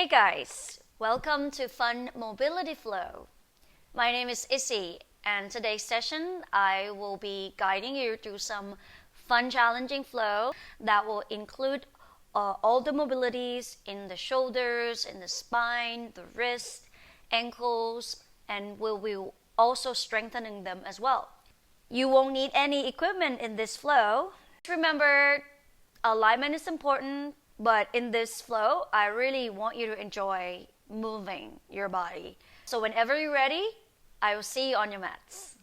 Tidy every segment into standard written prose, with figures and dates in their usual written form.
Hey guys, welcome to Fun Mobility Flow. My name is Issy, and today's session I will be guiding you through some fun challenging flow that will include all the mobilities in the shoulders, in the spine, the wrist, ankles, and we will also strengthening them as well. You won't need any equipment in this flow. Remember, alignment is important, but in this flow, I really want you to enjoy moving your body. So whenever you're ready, I will see you on your mats.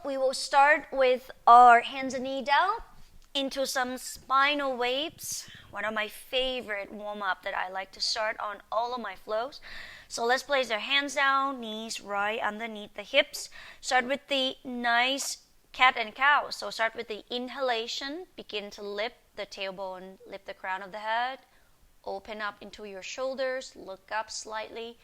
We will start with our hands and knee down into some spinal waves. One of my favorite warm-up that I like to start on all of my flows. So let's place our hands down, knees right underneath the hips. Start with the nice cat and cow. So start with the inhalation. Begin to lift the tailbone, lift the crown of the head. Open up into your shoulders, look up slightly.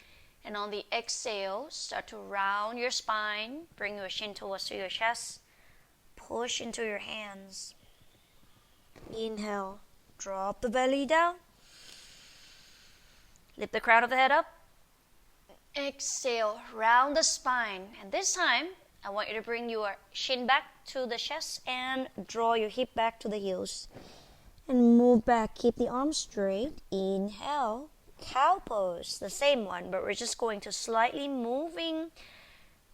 And on the exhale, start to round your spine. Bring your chin towards your chest. Push into your hands. Inhale, drop the belly down. Lift the crown of the head up. Exhale, round the spine. And this time, I want you to bring your shin back to the chest and draw your hip back to the heels. And move back, keep the arms straight. Inhale, cow pose, the same one, but we're just going to slightly moving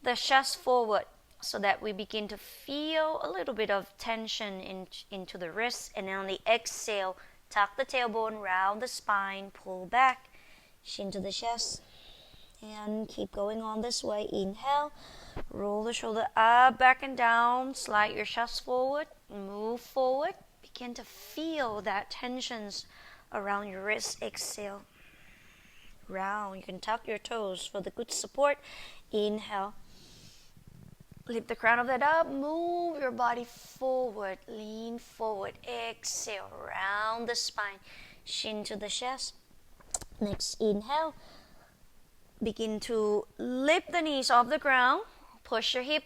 the chest forward so that we begin to feel a little bit of tension into the wrists. And then on the exhale, tuck the tailbone, round the spine, pull back, shin to the chest. And keep going on this way. Inhale, roll the shoulder up, back and down. Slide your chest forward, move forward. Begin to feel that tensions around your wrist. Exhale, round. You can tuck your toes for the good support. Inhale, lift the crown of the head up. Move your body forward, lean forward. Exhale, round the spine, shin to the chest. Next, inhale. Begin to lift the knees off the ground. Push your hip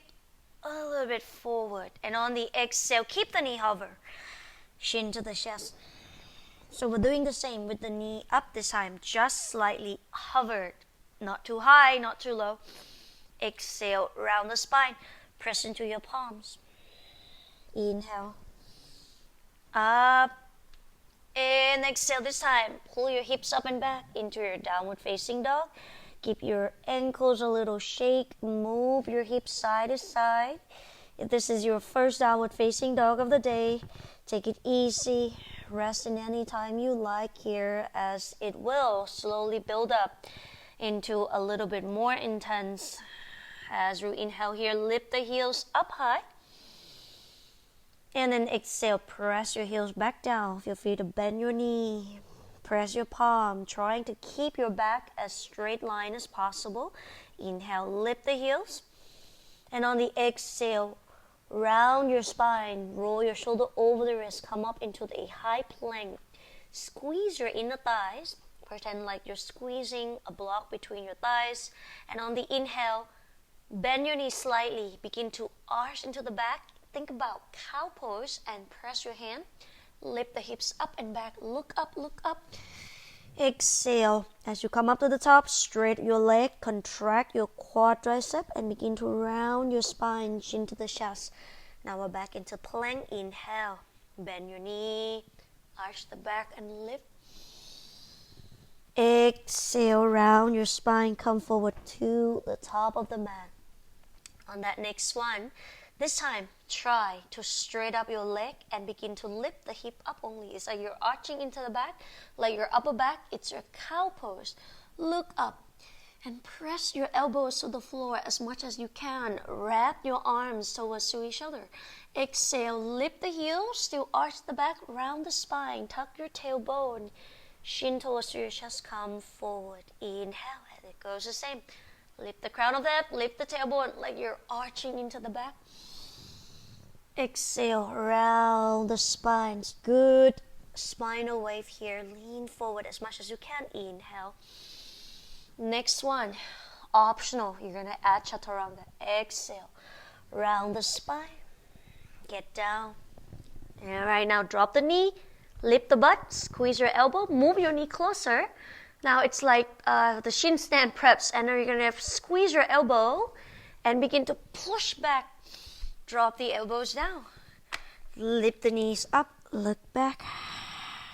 a little bit forward. And on the exhale, keep the knee hover. Shin to the chest. So we're doing the same with the knee up this time. Just slightly hovered. Not too high, not too low. Exhale, round the spine. Press into your palms. Inhale. Up. And exhale this time. Pull your hips up and back into your downward facing dog. Keep your ankles a little shake. Move your hips side to side. If this is your first downward facing dog of the day, take it easy. Rest in any time you like here, as it will slowly build up into a little bit more intense. As you inhale here, lift the heels up high. And then exhale, press your heels back down. Feel free to bend your knee. Press your palm, trying to keep your back as straight line as possible. Inhale, lift the heels. And on the exhale, round your spine. Roll your shoulder over the wrist. Come up into a high plank. Squeeze your inner thighs. Pretend like you're squeezing a block between your thighs. And on the inhale, bend your knees slightly. Begin to arch into the back. Think about cow pose and press your hand. Lift the hips up and back. Look up, look up. Exhale. As you come up to the top, straighten your leg. Contract your quadricep and begin to round your spine, chin to the chest. Now we're back into plank. Inhale. Bend your knee. Arch the back and lift. Exhale. Round your spine. Come forward to the top of the mat. On that next one, this time, try to straight up your leg and begin to lift the hip up only. It's like you're arching into the back, like your upper back. It's your cow pose. Look up and press your elbows to the floor as much as you can. Wrap your arms towards to each other. Exhale, lift the heels, still arch the back, round the spine. Tuck your tailbone, shin towards your chest, come forward. Inhale, and it goes the same. Lift the crown of the head, lift the tailbone like you're arching into the back. Exhale, round the spine. Good spinal wave here. Lean forward as much as you can. Inhale. Next one, optional. You're going to add chaturanga. Exhale. round the spine. Get down. All right, now drop the knee, lift the butt, squeeze your elbow, move your knee closer. Now it's like the shin stand preps, and now you're gonna squeeze your elbow and begin to push back. Drop the elbows down. Lift the knees up, look back.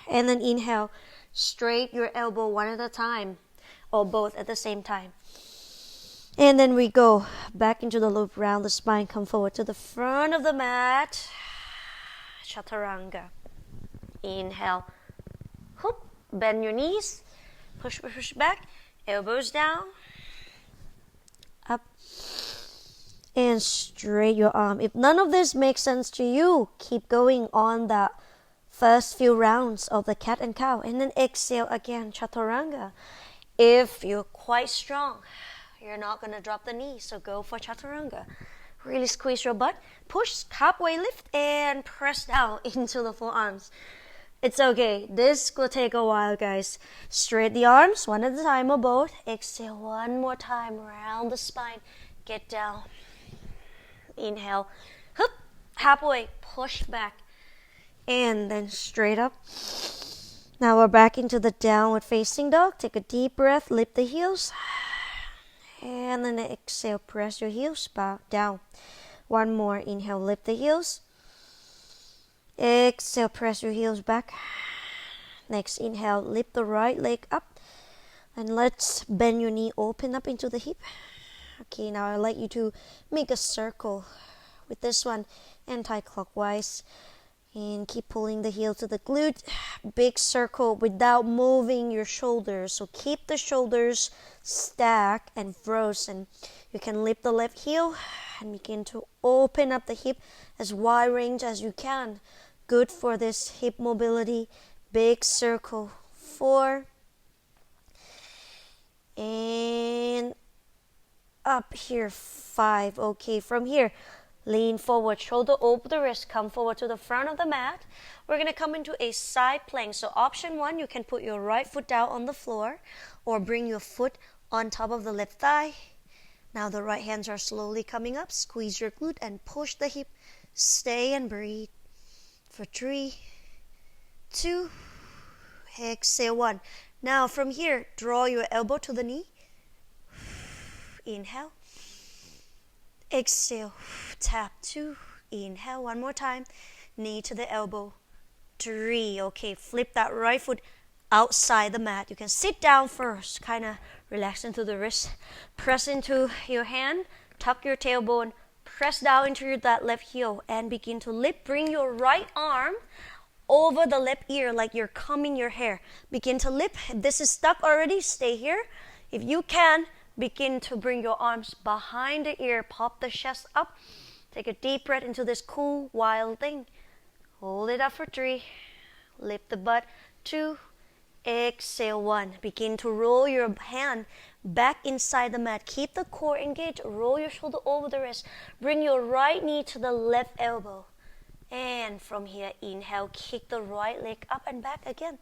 And then inhale, straight your elbow one at a time, or both at the same time. And then we go back into the loop, round the spine, come forward to the front of the mat. Chaturanga. Inhale. Hoop, bend your knees. Push back. Elbows down. Up. And straight your arm. If none of this makes sense to you, keep going on the first few rounds of the cat and cow. And then exhale again, chaturanga. If you're quite strong, you're not going to drop the knee, so go for chaturanga. Really squeeze your butt. Push, halfway lift, and press down into the forearms. It's okay. This will take a while, guys. Straight the arms, one at a time or both. Exhale one more time, round the spine. Get down. Inhale. Hoop, halfway, push back. And then straight up. Now we're back into the downward facing dog. Take a deep breath, lift the heels. And then exhale, press your heels back down. One more, inhale, lift the heels. Exhale, press your heels back. Next, inhale, lift the right leg up. And let's bend your knee, open up into the hip. Okay, now I'd like you to make a circle with this one, anti-clockwise. And keep pulling the heel to the glute. Big circle without moving your shoulders. So keep the shoulders stacked and frozen. You can lift the left heel and begin to open up the hip as wide range as you can. Good for this hip mobility. Big circle. 4. And up here. 5. Okay, from here, lean forward, shoulder over the wrist, come forward to the front of the mat. We're going to come into a side plank. So option 1, you can put your right foot down on the floor or bring your foot on top of the left thigh. Now the right hands are slowly coming up. Squeeze your glute and push the hip. Stay and breathe for 3, 2, exhale 1. Now from here, draw your elbow to the knee. Inhale. Exhale, tap 2, inhale, one more time, knee to the elbow, 3, okay, flip that right foot outside the mat. You can sit down first, kind of relax into the wrist, press into your hand, tuck your tailbone, press down into that left heel, and begin to lift. Bring your right arm over the left ear like you're combing your hair. Begin to lift. If this is stuck already, stay here. If you can, begin to bring your arms behind the ear, pop the chest up. Take a deep breath into this cool, wild thing. Hold it up for 3. Lift the butt. 2. Exhale 1. Begin to roll your hand back inside the mat. Keep the core engaged. Roll your shoulder over the wrist. Bring your right knee to the left elbow. And from here, inhale, kick the right leg up and back again.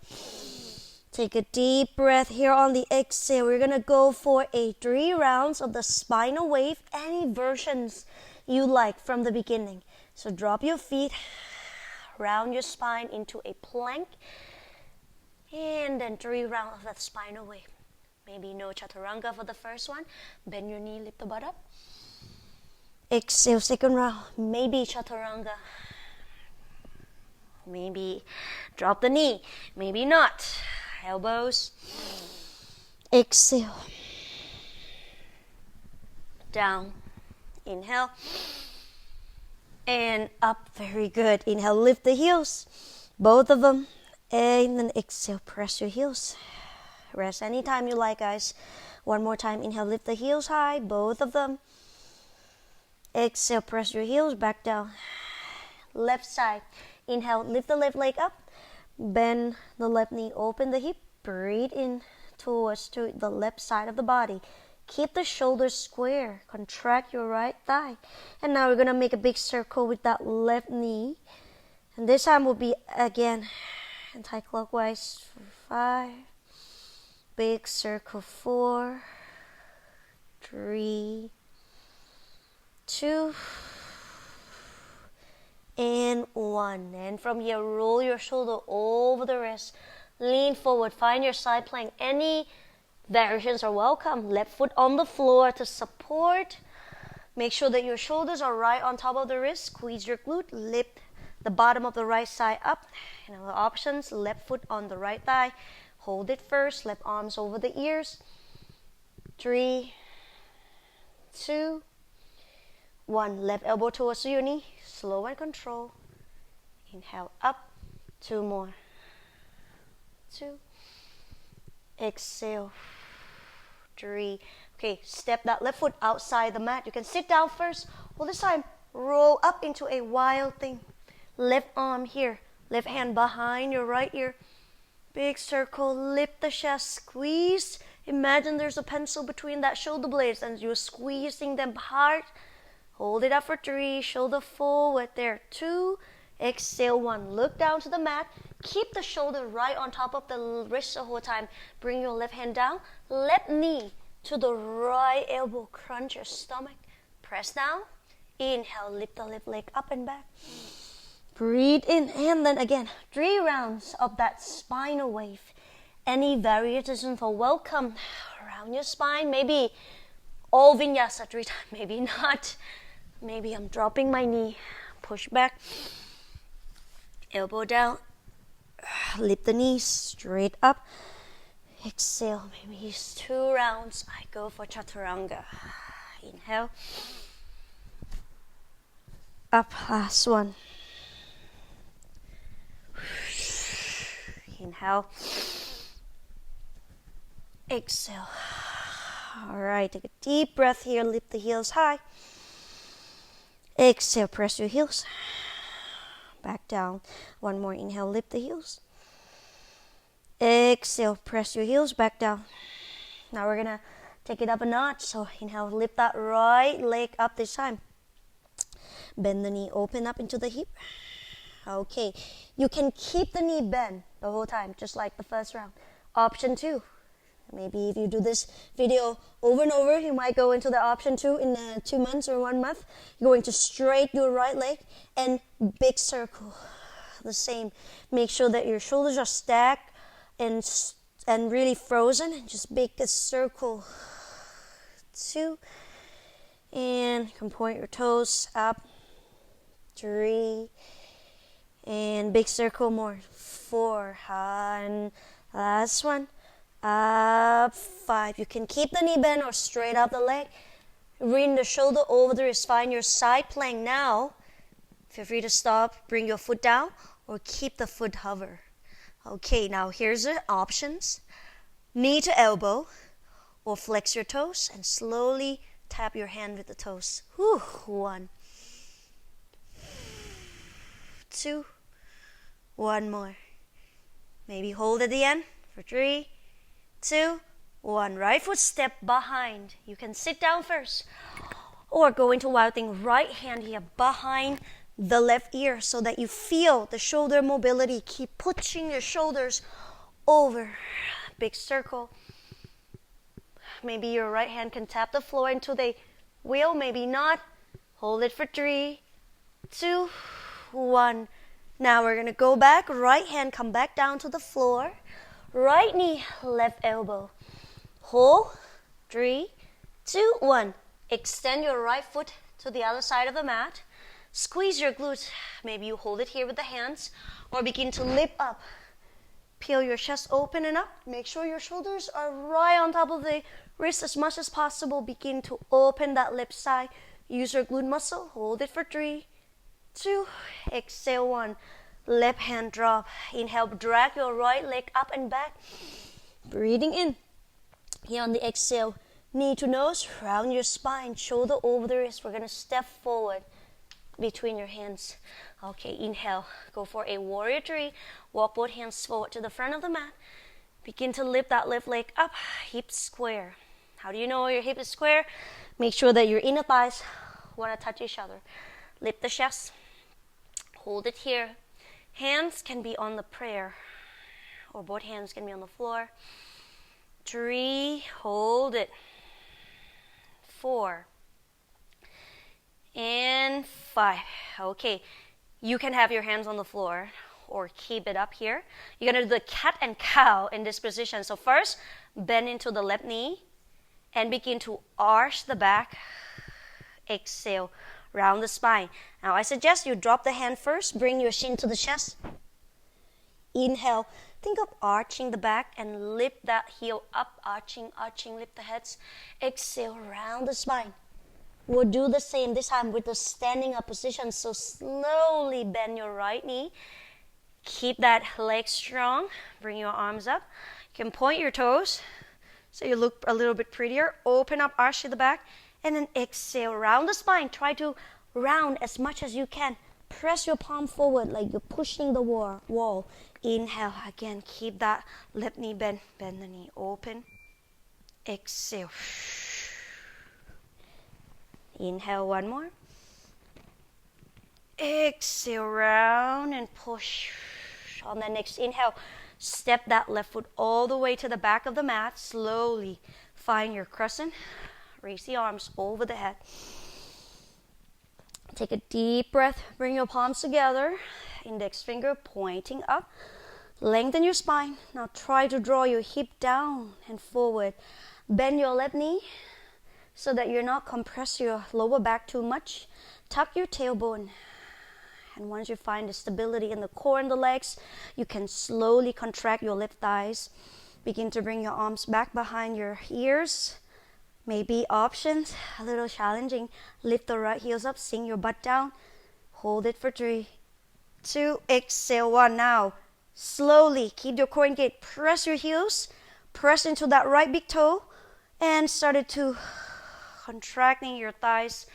Take a deep breath here on the exhale. We're going to go for 3 rounds of the spinal wave, any versions you like from the beginning. So drop your feet, round your spine into a plank, and then 3 rounds of that spinal wave. Maybe no chaturanga for the first one. Bend your knee, lift the butt up. Exhale, second round. Maybe chaturanga. Maybe drop the knee. Maybe not. Elbows. Exhale. Down. Inhale. And up. Very good. Inhale, lift the heels. Both of them. And then exhale, press your heels. Rest anytime you like, guys. One more time. Inhale, lift the heels high. Both of them. Exhale, press your heels back down. Left side. Inhale, lift the left leg up. Bend the left knee, open the hip, breathe in towards to the left side of the body. Keep the shoulders square, contract your right thigh. And now we're going to make a big circle with that left knee. And this time will be again anti-clockwise for 5. Big circle 4, 3, 2, and 1. And from here, roll your shoulder over the wrist. Lean forward. Find your side plank. Any variations are welcome. Left foot on the floor to support. Make sure that your shoulders are right on top of the wrist. Squeeze your glute. Lift the bottom of the right side up. And other options, left foot on the right thigh. Hold it first. Left arms over the ears. 3, 2, 1. Left elbow towards your knee. Slow and control. Inhale up. 2 more. 2. Exhale. 3. Okay, step that left foot outside the mat. You can sit down first. Well, this time, roll up into a wild thing. Left arm here. Left hand behind your right ear. Big circle. Lift the chest. Squeeze. Imagine there's a pencil between that shoulder blades and you're squeezing them hard. Hold it up for 3. Shoulder forward there. 2. Exhale. 1. Look down to the mat. Keep the shoulder right on top of the wrist the whole time. Bring your left hand down. Left knee to the right elbow. Crunch your stomach. Press down. Inhale. Lift the left leg up and back. Breathe in. And then again, 3 rounds of that spinal wave. Any variations are welcome. Around your spine. Maybe all vinyasa 3 times. Maybe not. Maybe I'm dropping my knee. Push back. Elbow down. Lift the knees straight up. Exhale. Maybe it's 2 rounds. I go for chaturanga. Inhale. Up. Last one. Inhale. Exhale. All right. Take a deep breath here. Lift the heels high. Exhale. Press your heels. Back down. 1 more inhale, lift the heels. Exhale, press your heels back down. Now we're gonna take it up a notch. So inhale, lift that right leg up this time. Bend the knee, open up into the hip. Okay, you can keep the knee bent the whole time, just like the first round. Option 2. Maybe if you do this video over and over, you might go into the option 2 in 2 months or 1 month. You're going to straight your right leg and big circle. The same. Make sure that your shoulders are stacked and really frozen. And just big a circle. 2. And you can point your toes up. 3. And big circle more. 4. And last one. Up. 5. You can keep the knee bent or straight up the leg. Bring the shoulder over the wrist. Find your side plank now. Feel free to stop, bring your foot down, or keep the foot hover. Okay, now here's the options. Knee to elbow, or flex your toes and slowly tap your hand with the toes. 1. 2. 1 more. Maybe hold at the end for 3, 2, 1. Right foot step behind. You can sit down first. Or go into wild thing. Right hand here behind the left ear so that you feel the shoulder mobility. Keep pushing your shoulders over. Big circle. Maybe your right hand can tap the floor into the wheel. Maybe not. Hold it for 3, 2, 1. Now we're going to go back. Right hand come back down to the floor. Right knee, left elbow. Hold. 3, 2, 1. Extend your right foot to the other side of the mat. Squeeze your glutes. Maybe you hold it here with the hands or begin to lift up. Peel your chest open and up. Make sure your shoulders are right on top of the wrist as much as possible. Begin to open that left side. Use your glute muscle. Hold it for 3, 2. Exhale. 1. Left hand drop. Inhale. Drag your right leg up and back. Breathing in. Here on the exhale. Knee to nose. Round your spine. Shoulder over the wrist. We're going to step forward between your hands. Okay, inhale. Go for a warrior 3. Walk both hands forward to the front of the mat. Begin to lift that left leg up. Hip square. How do you know your hip is square? Make sure that your inner thighs want to touch each other. Lift the chest. Hold it here. Hands can be on the prayer, or both hands can be on the floor. 3. Hold it. 4. And 5. Okay. You can have your hands on the floor or keep it up here. You're going to do the cat and cow in this position. So first, bend into the left knee and begin to arch the back. Exhale, round the spine. Now I suggest you drop the hand first, bring your shin to the chest. Inhale, think of arching the back and lift that heel up, arching, lift the heads. Exhale, round the spine. We'll do the same this time with the standing up position. So slowly bend your right knee. Keep that leg strong. Bring your arms up. You can point your toes so you look a little bit prettier. Open up, arch to the back. And then exhale, round the spine. Try to round as much as you can. Press your palm forward like you're pushing the wall. Inhale, again, keep that left knee bent. Bend the knee, open. Exhale. Inhale, one more. Exhale, round and push. On the next inhale, step that left foot all the way to the back of the mat. Slowly find your crescent. Raise the arms over the head. Take a deep breath. Bring your palms together. Index finger pointing up. Lengthen your spine. Now try to draw your hip down and forward. Bend your left knee so that you're not compressing your lower back too much. Tuck your tailbone. And once you find the stability in the core and the legs, you can slowly contract your left thighs. Begin to bring your arms back behind your ears. Maybe options, a little challenging. Lift the right heels up, sink your butt down. Hold it for 3, 2, exhale, 1. Now, slowly keep your core engaged. Press your heels, press into that right big toe, and started to contracting your thighs.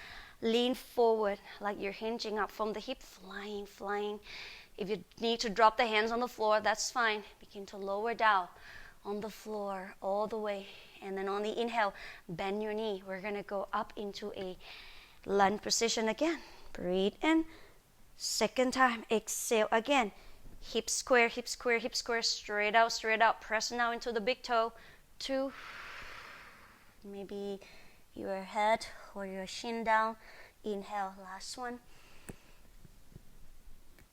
Lean forward like you're hinging up from the hip, flying. If you need to drop the hands on the floor, that's fine. Begin to lower down on the floor all the way. And then on the inhale, bend your knee. We're going to go up into a lunge position again. Breathe in. Second time, exhale again. Hip square, straight out. Press now into the big toe. 2. Maybe your head or your shin down. Inhale, last one.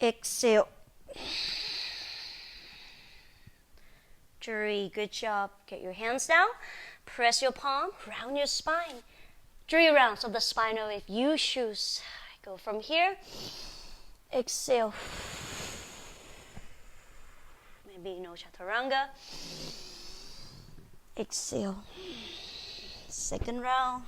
Exhale. 3, good job. Get your hands down. Press your palm, round your spine. 3 rounds of the spinal if you choose. Go from here. Exhale. Maybe no chaturanga. Exhale. Second round.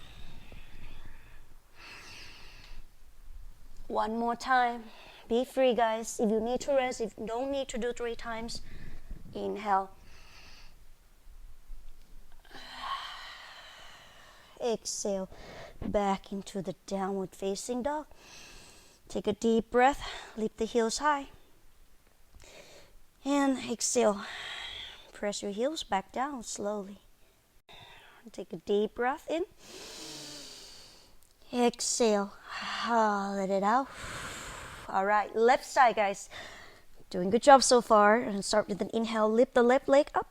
One more time. Be free, guys. If you need to rest, if you don't need to do 3 times, inhale. Exhale. Back into the downward facing dog. Take a deep breath. Lift the heels high. And exhale. Press your heels back down slowly. Take a deep breath in. Exhale. Let it out. All right, left side, guys. Doing good job so far. And start with an inhale. Lift the left leg up.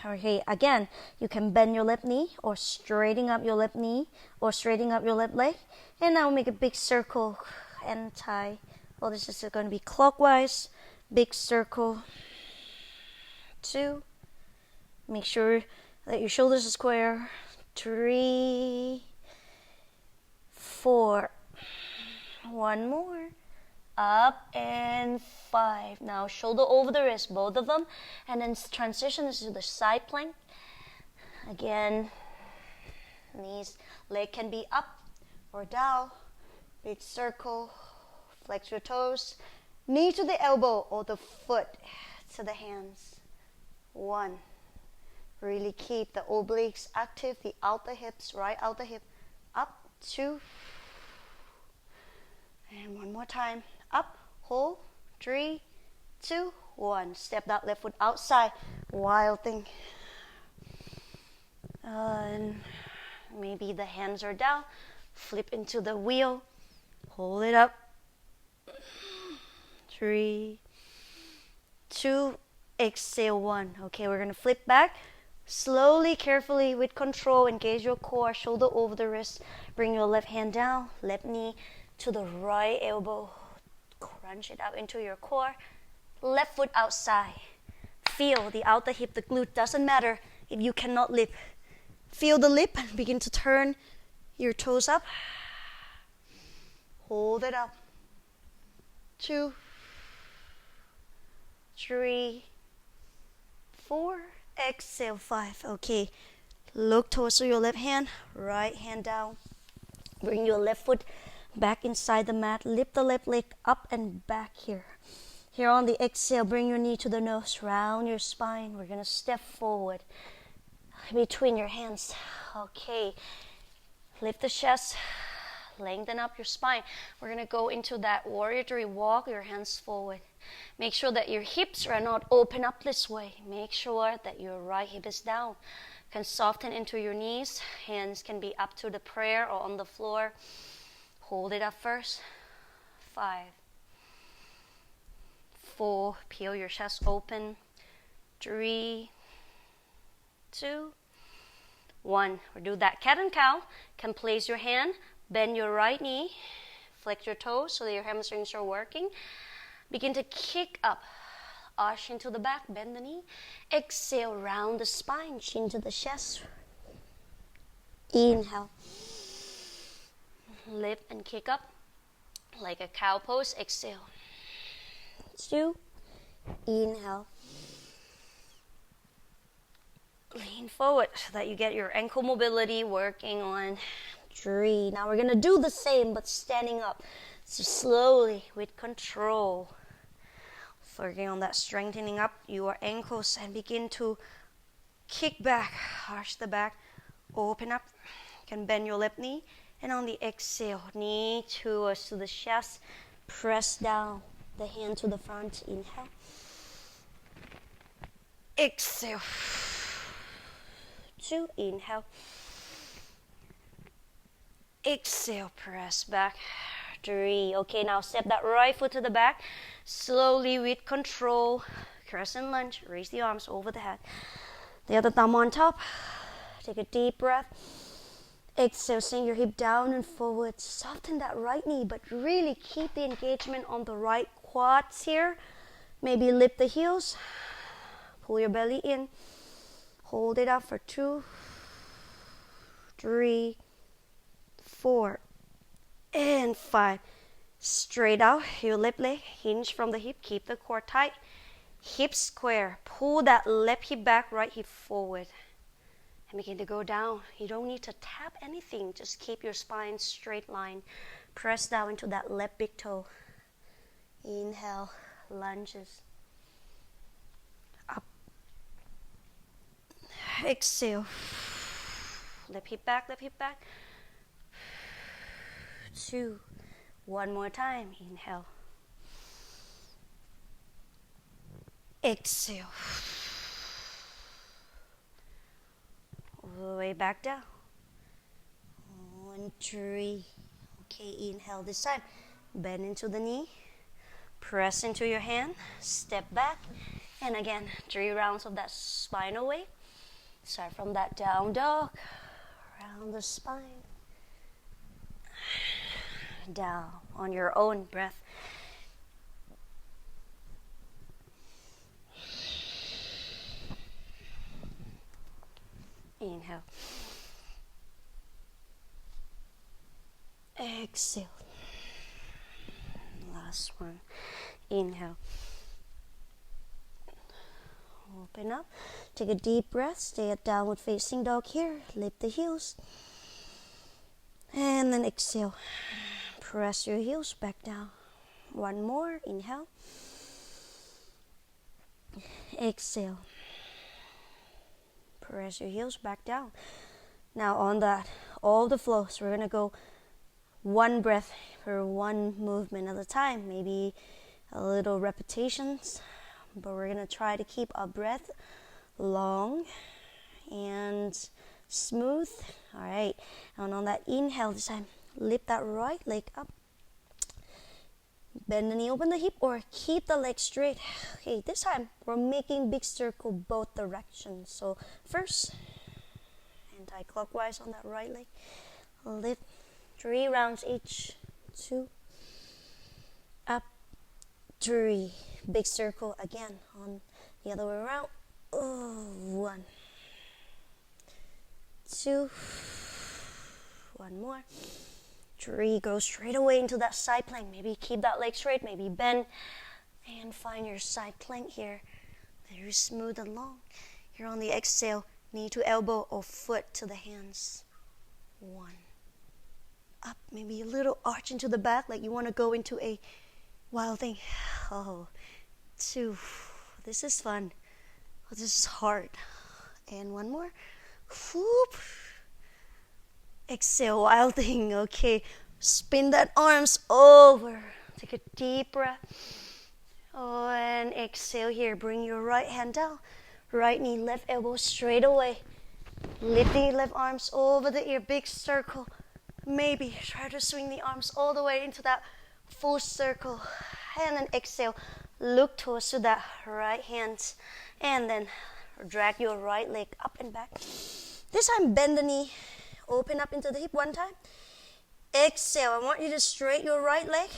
Okay, again, you can bend your left knee or straighten up your left knee or straighten up your left leg. And now make a big circle and tie. Well, this is going to be clockwise. Big circle. 2. Make sure that your shoulders are square. 3, 4. One more. Up and 5. Now shoulder over the wrist, both of them. And then transition to the side plank. Again, knees, leg can be up or down. Big circle. Flex your toes. Knee to the elbow or the foot to the hands. 1. Really keep the obliques active, the outer hips, right outer hip. Up. 2. And one more time. Up, hold. 3, 2, 1. Step that left foot outside. Wild thing. And maybe the hands are down. Flip into the wheel. Hold it up. 3, 2, exhale 1. Okay, we're going to flip back. Slowly, carefully, with control, engage your core, shoulder over the wrist. Bring your left hand down, left knee to the right elbow. Crunch it up into your core. Left foot outside. Feel the outer hip, the glute. Doesn't matter if you cannot lift. Feel the lip and begin to turn your toes up. Hold it up. 2, 3, 4. Exhale, 5. Okay. Look towards your left hand. Right hand down. Bring your left foot back inside the mat. Lift the left leg up and back here. Here on the exhale, bring your knee to the nose. Round your spine. We're going to step forward between your hands. Okay. Lift the chest. Lengthen up your spine. We're going to go into that warrior three. Walk your hands forward. Make sure that your hips are not open up this way. Make sure that your right hip is down. You can soften into your knees. Hands can be up to the prayer or on the floor. Hold it up first. 5, 4. Peel your chest open. 3, 2, 1. We'll do that cat and cow. Can place your hand. Bend your right knee. Flex your toes so that your hamstrings are working. Begin to kick up. Arch into the back. Bend the knee. Exhale. Round the spine. Chin to the chest. Inhale. Lift and kick up like a cow pose. Exhale. 2. Inhale. Lean forward so that you get your ankle mobility working on. 3. Now we're going to do the same but standing up. So slowly with control. Working on that strengthening up your ankles and begin to kick back. Arch the back. Open up. You can bend your left knee. And on the exhale, knee towards to the chest. Press down. The hand to the front. Inhale. Exhale. 2. Inhale. Exhale. Press back. 3. Okay, now step that right foot to the back. Slowly with control. Crescent lunge. Raise the arms over the head. The other thumb on top. Take a deep breath. Exhale, sink your hip down and forward. Soften that right knee, but really keep the engagement on the right quads here. Maybe lift the heels. Pull your belly in. Hold it up for 2, 3, 4, and 5. Straight out, your left leg, hinge from the hip. Keep the core tight. Hip square. Pull that left hip back, right hip forward. And begin to go down. You don't need to tap anything. Just keep your spine straight line. Press down into that left big toe. Inhale, lunges. Up. Exhale. Left hip back, left hip back. 2. One more time. Inhale. Exhale. All the way back down. 1, 3. Okay, inhale this time. Bend into the knee. Press into your hand. Step back. And again, 3 rounds of that spinal wave. Start from that down dog. Round the spine. Down on your own breath. Inhale. Exhale. Last one. Inhale. Open up. Take a deep breath. Stay at downward facing dog here. Lift the heels. And then exhale. Press your heels back down. One more. Inhale. Exhale. Press your heels back down. Now on that, all the flows, we're going to go one breath for one movement at a time. Maybe a little repetitions, but we're going to try to keep our breath long and smooth. All right. And on that inhale this time, lift that right leg up. Bend the knee, open the hip, or keep the leg straight. Okay, this time we're making big circle both directions. So first, anti-clockwise on that right leg. Lift 3 rounds each. 2, up, 3. Big circle again on the other way around. 1, 2, 1 more. 3. Go straight away into that side plank. Maybe keep that leg straight, maybe bend, and find your side plank here. Very smooth and long. Here on the exhale, knee to elbow or foot to the hands. 1. Up, maybe a little arch into the back, like you want to go into a wild thing. 2. This is fun. This is hard. And 1 more. Whoop. Exhale, wild thing. Okay, spin that arms over. Take a deep breath. And exhale here. Bring your right hand down. Right knee, left elbow straight away. Lift the left arms over the ear. Big circle. Maybe try to swing the arms all the way into that full circle. And then exhale. Look towards to that right hand. And then drag your right leg up and back. This time bend the knee. Open up into the hip 1 time. Exhale. I want you to straighten your right leg.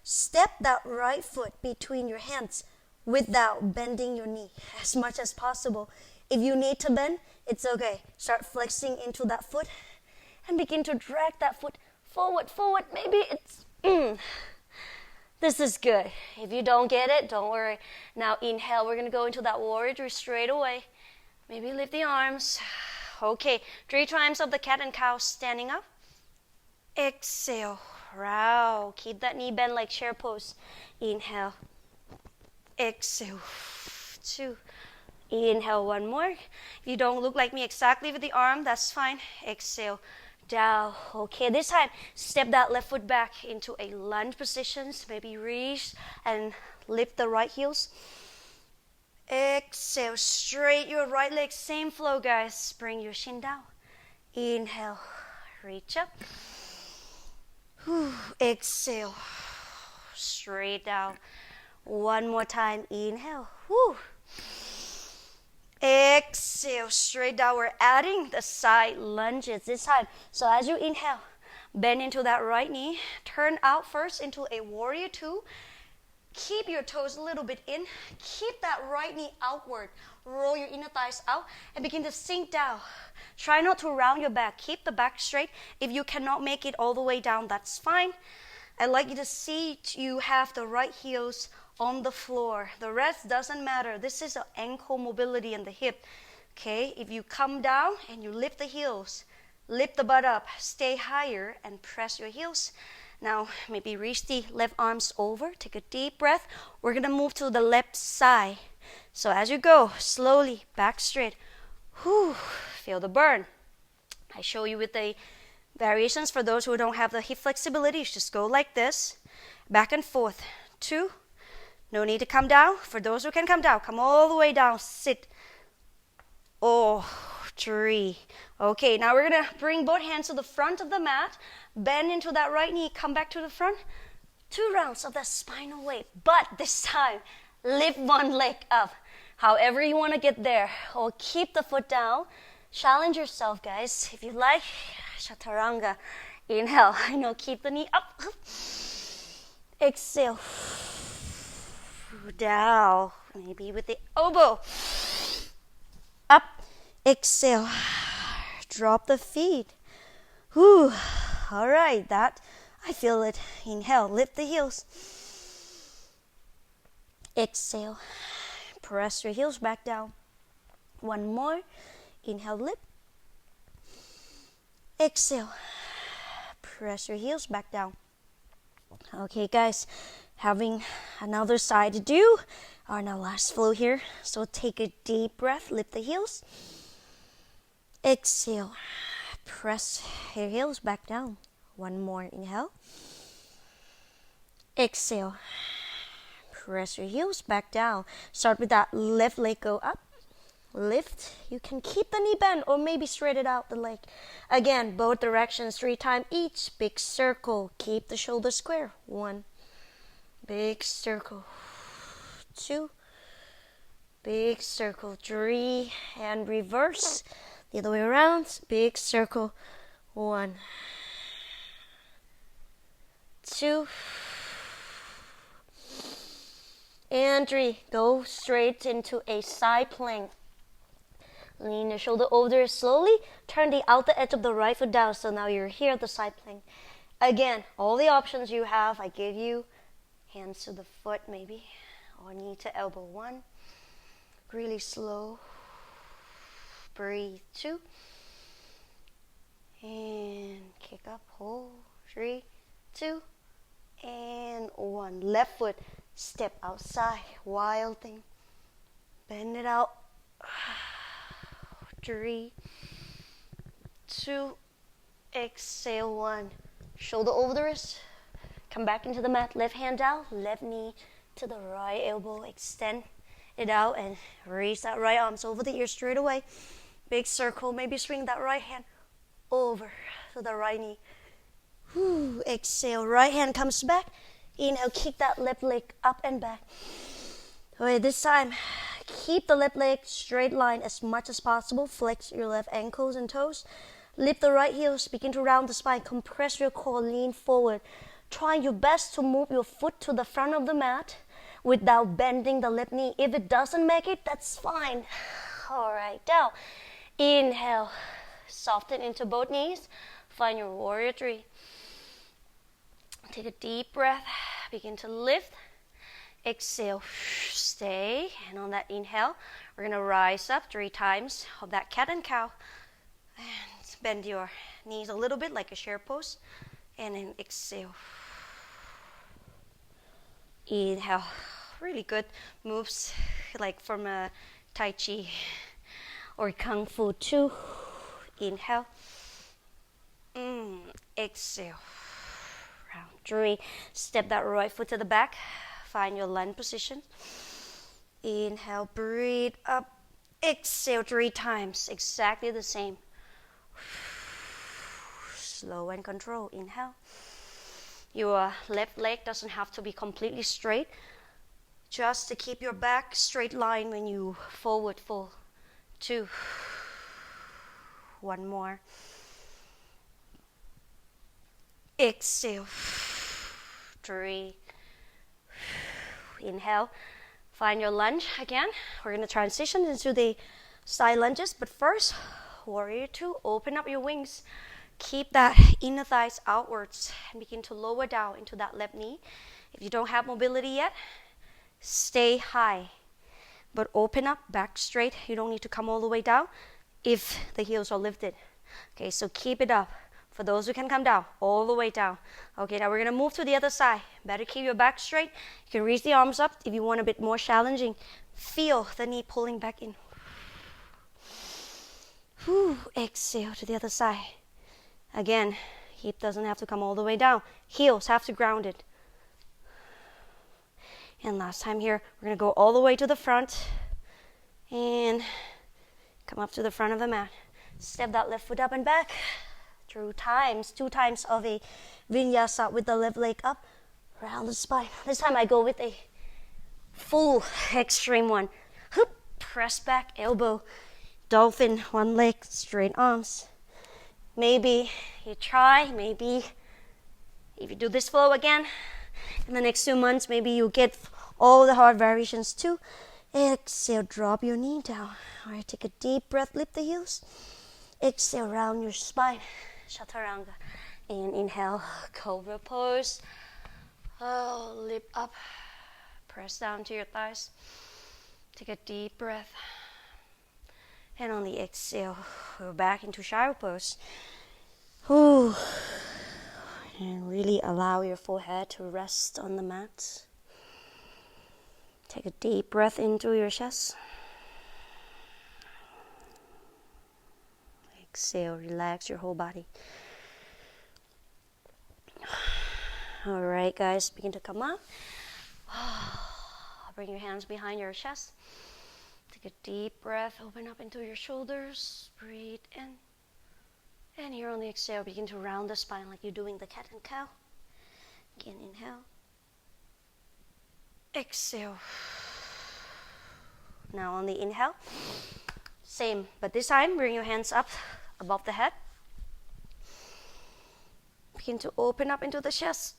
Step that right foot between your hands without bending your knee as much as possible. If you need to bend, it's okay. Start flexing into that foot and begin to drag that foot forward. Maybe it's... This is good. If you don't get it, don't worry. Now inhale, we're going to go into that warrior 3 straight away. Maybe lift the arms. Okay, 3 times of the cat and cow standing up. Exhale, row. Keep that knee bent like chair pose. Inhale. Exhale. 2. Inhale, 1 more. If you don't look like me exactly with the arm, that's fine. Exhale, down. Okay, this time, step that left foot back into a lunge position. Maybe reach and lift the right heels. Exhale, straight your right leg. Same flow, guys. Bring your shin down. Inhale, reach up. Exhale, straight down. 1 more time. Inhale. Exhale, straight down. We're adding the side lunges this time. So as you inhale, bend into that right knee. Turn out first into a warrior 2. Keep your toes a little bit in. Keep that right knee outward. Roll your inner thighs out and begin to sink down. Try not to round your back. Keep the back straight. If you cannot make it all the way down, that's fine. I'd like you to see you have the right heels on the floor. The rest doesn't matter. This is an ankle mobility in the hip. Okay, if you come down and you lift the heels, lift the butt up, stay higher and press your heels. Now, maybe reach the left arms over. Take a deep breath. We're going to move to the left side. So as you go, slowly back straight. Feel the burn. I show you with the variations for those who don't have the hip flexibility. Just go like this, back and forth. 2. No need to come down. For those who can come down, come all the way down. Sit. 3. Okay, now we're going to bring both hands to the front of the mat. Bend into that right knee. Come back to the front. 2 rounds of that spinal weight. But this time, lift 1 leg up. However you want to get there. Or keep the foot down. Challenge yourself, guys. If you like, chaturanga. Inhale. I know, keep the knee up. Exhale. Down. Maybe with the elbow. Up. Exhale. Drop the feet. All right, that I feel it. Inhale, lift the heels. Exhale. Press your heels back down. 1 more. Inhale, lift. Exhale. Press your heels back down. Okay, guys, having another side to do. Our now last flow here. So take a deep breath, lift the heels. Exhale. Press your heels back down. 1 more inhale. Exhale. Press your heels back down. Start with that left leg, go up. Lift. You can keep the knee bent or maybe straight it out the leg. Again, both directions, 3 times each. Big circle. Keep the shoulders square. 1. Big circle. 2. Big circle. 3. And reverse. The other way around. Big circle. 1. 2. And 3, go straight into a side plank. Lean your shoulder over slowly. Turn the outer edge of the right foot down. So now you're here at the side plank. Again, all the options you have, I give you. Hands to the foot maybe. Or knee to elbow. 1. Really slow. Breathe. 2. And kick up. Hold. 3, 2, and 1. Left foot. Step outside. Wild thing. Bend it out. 3, 2, exhale. 1. Shoulder over the wrist. Come back into the mat. Left hand down. Left knee to the right elbow. Extend it out and raise that right arms over the ear straight away. Big circle. Maybe swing that right hand over to the right knee. Whew. Exhale. Right hand comes back. Inhale. Kick that left leg up and back. Okay, this time, keep the left leg straight line as much as possible. Flex your left ankles and toes. Lift the right heels. Begin to round the spine. Compress your core. Lean forward. Try your best to move your foot to the front of the mat without bending the left knee. If it doesn't make it, that's fine. All right, down. Inhale. Soften into both knees. Find your warrior 3. Take a deep breath. Begin to lift. Exhale. Stay. And on that inhale, we're going to rise up 3 times of that cat and cow. And bend your knees a little bit like a chair pose. And then exhale. Inhale. Really good moves like from a Tai Chi or Kung Fu. 2. Inhale. Exhale. Round 3. Step that right foot to the back. Find your lunge position. Inhale. Breathe up. Exhale 3 times. Exactly the same. Slow and control. Inhale. Your left leg doesn't have to be completely straight. Just to keep your back straight line when you forward fold. 2. 1 more. Exhale. 3. Inhale. Find your lunge again. We're going to transition into the side lunges. But first, warrior 2. Open up your wings. Keep that inner thighs outwards. And begin to lower down into that left knee. If you don't have mobility yet, stay high. But open up, back straight. You don't need to come all the way down if the heels are lifted. Okay, so keep it up. For those who can come down, all the way down. Okay, now we're going to move to the other side. Better keep your back straight. You can reach the arms up if you want a bit more challenging. Feel the knee pulling back in. Whew. Exhale to the other side. Again, hip doesn't have to come all the way down. Heels have to ground it. And last time here, we're going to go all the way to the front. And come up to the front of the mat. Step that left foot up and back. 2 times of a vinyasa with the left leg up, round the spine. This time I go with a full extreme one. Hoop, press back, elbow, dolphin, 1 leg, straight arms. Maybe you try, maybe if you do this flow again, in the next 2 months, maybe you get all the hard variations too. Exhale, drop your knee down. All right, take a deep breath, lift the heels. Exhale, round your spine. Chaturanga. And inhale, cobra pose. Oh, lift up. Press down to your thighs. Take a deep breath. And on the exhale, we're back into shadow pose. Ooh. And really allow your forehead to rest on the mat. Take a deep breath into your chest. Exhale, relax your whole body. All right, guys, begin to come up. Bring your hands behind your chest. Take a deep breath, open up into your shoulders. Breathe in. And here on the exhale, begin to round the spine like you're doing the cat and cow. Again, inhale. Exhale. Now on the inhale, same, but this time bring your hands up above the head. Begin to open up into the chest.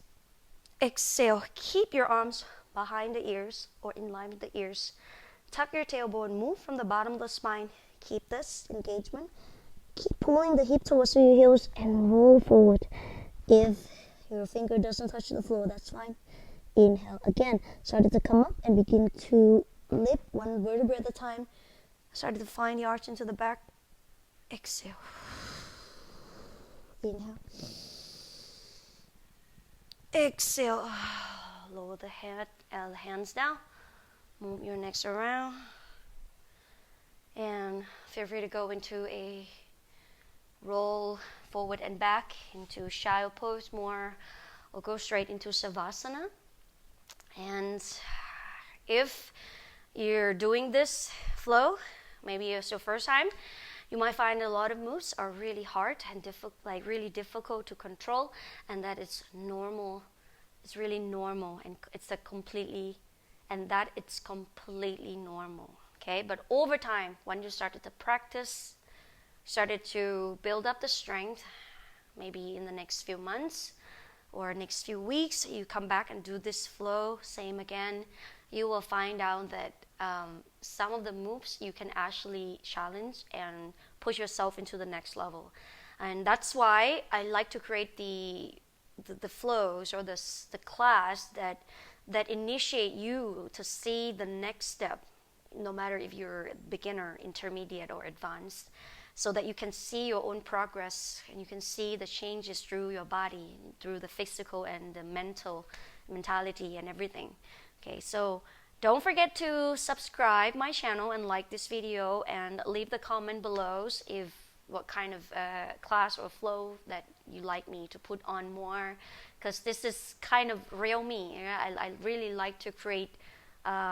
Exhale. Keep your arms behind the ears or in line with the ears. Tuck your tailbone, move from the bottom of the spine. Keep this engagement. Keep pulling the hip towards your heels and roll forward. If your finger doesn't touch the floor, that's fine. Inhale. Again, started to come up and begin to lift one vertebra at a time. Started to find the arch into the back. Exhale. Inhale. Exhale. Lower the head, hands down. Move your necks around. And feel free to go into a roll forward and back into child pose more, or go straight into Savasana. And if you're doing this flow, maybe it's your first time, you might find a lot of moves are really hard and really difficult to control, and that it's normal. It's really normal, and it's completely normal. Okay, but over time, when you started to practice, started to build up the strength, maybe in the next few months or next few weeks, you come back and do this flow, same again, you will find out that some of the moves you can actually challenge and push yourself into the next level. And that's why I like to create the flows or the class that initiate you to see the next step, no matter if you're beginner, intermediate, or advanced, so that you can see your own progress and you can see the changes through your body, through the physical and the mentality and everything. Okay, so don't forget to subscribe my channel and like this video, and leave the comment below if what kind of class or flow that you like me to put on more, because this is kind of real me. I really like to create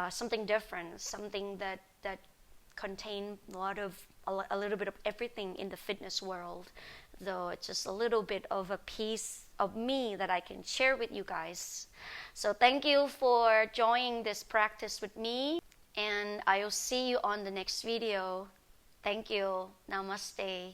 something different, something that contain a little bit of everything in the fitness world, though it's just a little bit of a piece of me that I can share with you guys. So thank you for joining this practice with me, and I'll see you on the next video. Thank you. Namaste.